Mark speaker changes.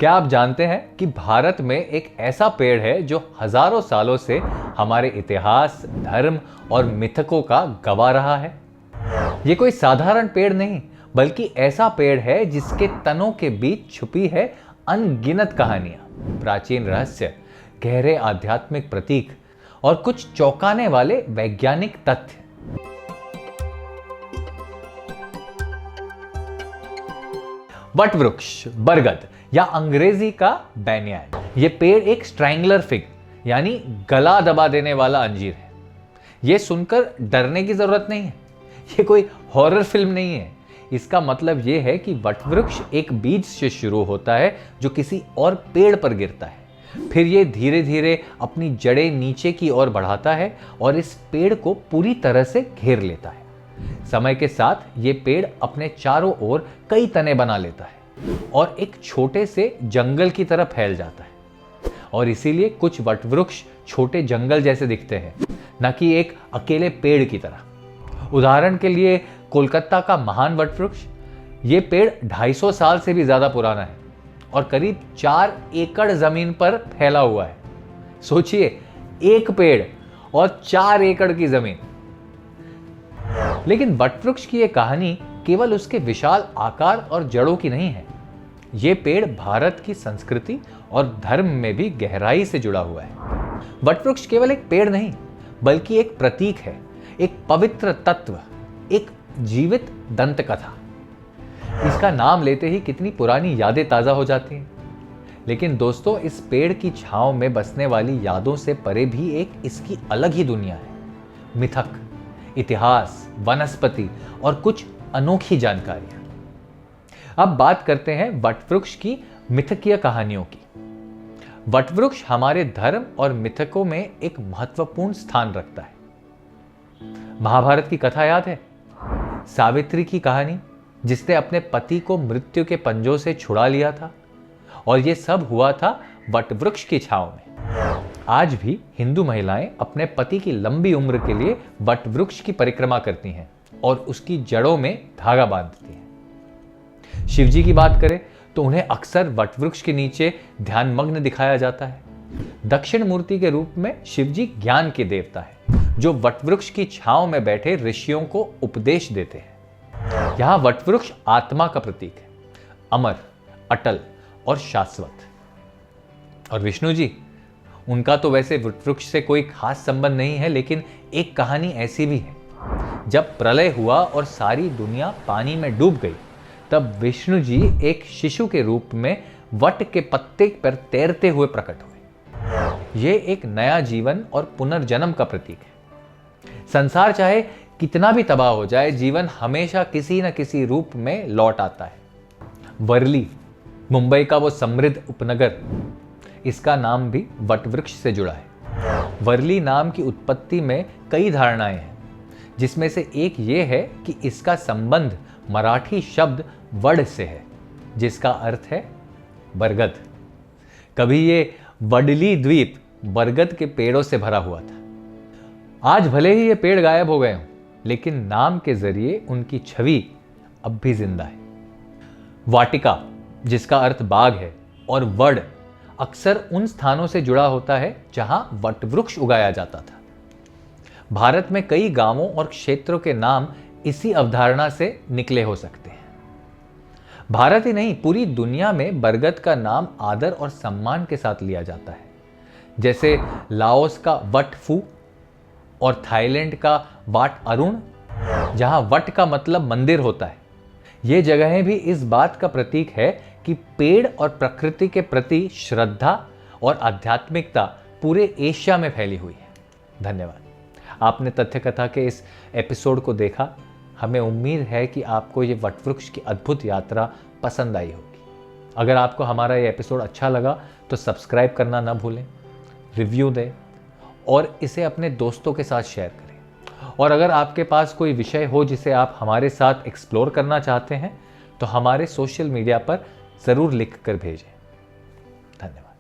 Speaker 1: क्या आप जानते हैं कि भारत में एक ऐसा पेड़ है जो हजारों सालों से हमारे इतिहास, धर्म और मिथकों का गवाह रहा है। ये कोई साधारण पेड़ नहीं, बल्कि ऐसा पेड़ है जिसके तनों के बीच छुपी है अनगिनत कहानियां, प्राचीन रहस्य, गहरे आध्यात्मिक प्रतीक और कुछ चौंकाने वाले वैज्ञानिक तथ्य। वट वृक्ष, बरगद या अंग्रेजी का बैनियान। ये पेड़ एक स्ट्रैंगलर फिग यानी गला दबा देने वाला अंजीर है। ये सुनकर डरने की जरूरत नहीं है, ये कोई हॉरर फिल्म नहीं है। इसका मतलब ये है कि वटवृक्ष एक बीज से शुरू होता है जो किसी और पेड़ पर गिरता है। फिर ये धीरे धीरे अपनी जड़ें नीचे की ओर बढ़ाता है और इस पेड़ को पूरी तरह से घेर लेता है। समय के साथ ये पेड़ अपने चारों ओर कई तने बना लेता है और एक छोटे से जंगल की तरह फैल जाता है। और इसीलिए कुछ वटवृक्ष छोटे जंगल जैसे दिखते हैं, न कि एक अकेले पेड़ की तरह। उदाहरण के लिए कोलकाता का महान वटवृक्ष, ये पेड़ 250 साल से भी ज्यादा पुराना है और करीब 4 एकड़ जमीन पर फैला हुआ है। सोचिए, एक पेड़ और 4 एकड़ की जमीन। लेकिन वटवृक्ष की यह कहानी केवल उसके विशाल आकार और जड़ों की नहीं है। यह पेड़ भारत की संस्कृति और धर्म में भी गहराई से जुड़ा हुआ है। वटवृक्ष केवल एक पेड़ नहीं, बल्कि एक प्रतीक है, एक पवित्र तत्व, एक जीवित दंत कथा। इसका नाम लेते ही कितनी पुरानी यादें ताजा हो जाती हैं। लेकिन दोस्तों, इस पेड़ की छांव में बसने वाली यादों से परे भी एक इसकी अलग ही दुनिया है। मिथक, इतिहास, वनस्पति और कुछ अनोखी जानकारियां। अब बात करते हैं वटवृक्ष की मिथकीय कहानियों की। वटवृक्ष हमारे धर्म और मिथकों में एक महत्वपूर्ण स्थान रखता है। महाभारत की कथा याद है? सावित्री की कहानी, जिसने अपने पति को मृत्यु के पंजों से छुड़ा लिया था, और यह सब हुआ था वटवृक्ष की छांव में। आज भी हिंदू महिलाएं अपने पति की लंबी उम्र के लिए वटवृक्ष की परिक्रमा करती हैं और उसकी जड़ों में धागा बांधती हैं। शिवजी की बात करें तो उन्हें अक्सर वटवृक्ष के नीचे ध्यानमग्न दिखाया जाता है। दक्षिण मूर्ति के रूप में शिवजी ज्ञान के देवता है, जो वटवृक्ष की छांव में बैठे ऋषियों को उपदेश देते हैं। यहां वटवृक्ष आत्मा का प्रतीक है, अमर, अटल और शाश्वत। और विष्णु जी, उनका तो वैसे वटवृक्ष से कोई खास संबंध नहीं है, लेकिन एक कहानी ऐसी भी है। जब प्रलय हुआ और सारी दुनिया पानी में डूब गई, तब विष्णु जी एक शिशु के रूप में वट के पत्ते पर तैरते हुए प्रकट हुए। यह एक नया जीवन और पुनर्जन्म का प्रतीक है। संसार चाहे कितना भी तबाह हो जाए, जीवन हमेशा किसी न किसी रूप में लौट आता है। वर्ली, मुंबई का वो समृद्ध उपनगर, इसका नाम भी वटवृक्ष से जुड़ा है। वर्ली नाम की उत्पत्ति में कई धारणाएं हैं, जिसमें से एक ये है कि इसका संबंध मराठी शब्द वड से है, जिसका अर्थ है बरगद। कभी ये वडली द्वीप बरगद के पेड़ों से भरा हुआ था। आज भले ही ये पेड़ गायब हो गए हों, लेकिन नाम के जरिए उनकी छवि अब भी जिंदा है। वाटिका, जिसका अर्थ बाग है, और वड अक्सर उन स्थानों से जुड़ा होता है जहां वटवृक्ष उगाया जाता था। भारत में कई गांवों और क्षेत्रों के नाम इसी अवधारणा से निकले हो सकते हैं। भारत ही नहीं, पूरी दुनिया में बरगद का नाम आदर और सम्मान के साथ लिया जाता है। जैसे लाओस का वट फू और थाईलैंड का वाट अरुण, जहां वट का मतलब मंदिर होता है। ये जगहें भी इस बात का प्रतीक है कि पेड़ और प्रकृति के प्रति श्रद्धा और आध्यात्मिकता पूरे एशिया में फैली हुई है। धन्यवाद। आपने तथ्य कथा के इस एपिसोड को देखा। हमें उम्मीद है कि आपको ये वटवृक्ष की अद्भुत यात्रा पसंद आई होगी। अगर आपको हमारा ये एपिसोड अच्छा लगा तो सब्सक्राइब करना ना भूलें, रिव्यू दें और इसे अपने दोस्तों के साथ शेयर करें। और अगर आपके पास कोई विषय हो जिसे आप हमारे साथ एक्सप्लोर करना चाहते हैं, तो हमारे सोशल मीडिया पर ज़रूर लिख कर भेजें।